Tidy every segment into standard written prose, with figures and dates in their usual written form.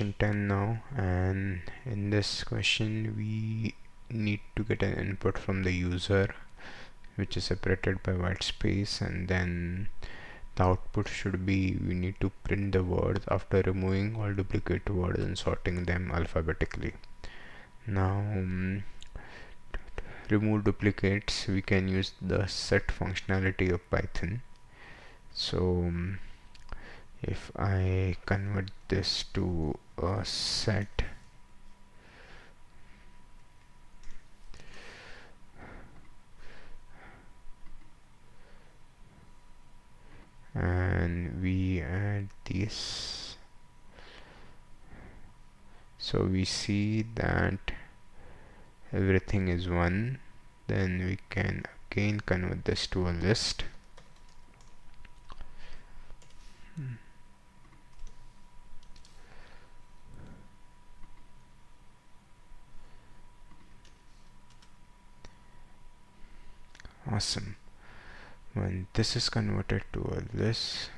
10 now, and in this question we need to get an input from the user, which is separated by white space, and then the output should be, we need to print the words after removing all duplicate words and sorting them alphabetically. Now remove duplicates, we can use the set functionality of Python. So if I convert this to a set, and we add this, so we see that everything is 1, then we can again convert this to a list. Awesome. When this is converted to a list,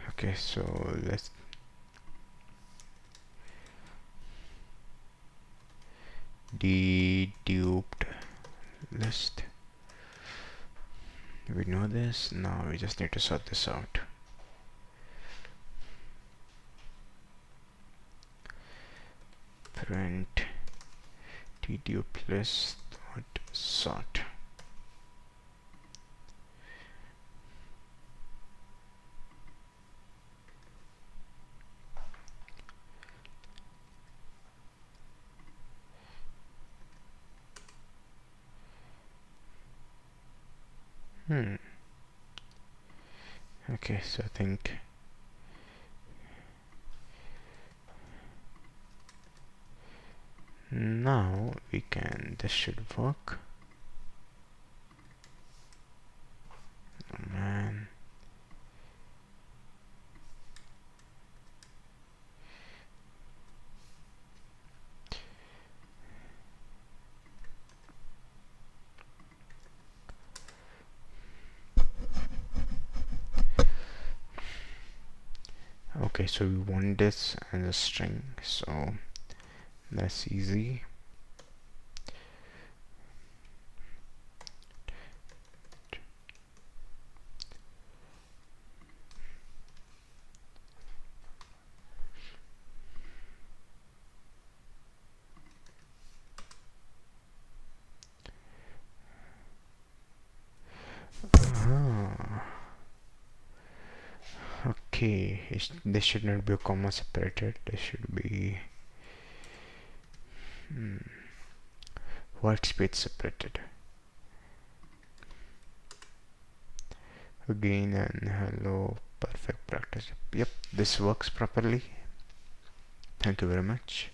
okay, so let's deduped list. We know this, now we just need to sort this out. Print dedupe list dot sort. Okay, so I think now we can, this should work. Oh man. Okay, so we want this as a string, so that's easy. Okay, this should not be a comma separated, this should be white space separated. Again, and hello, perfect practice. Yep, this works properly. Thank you very much.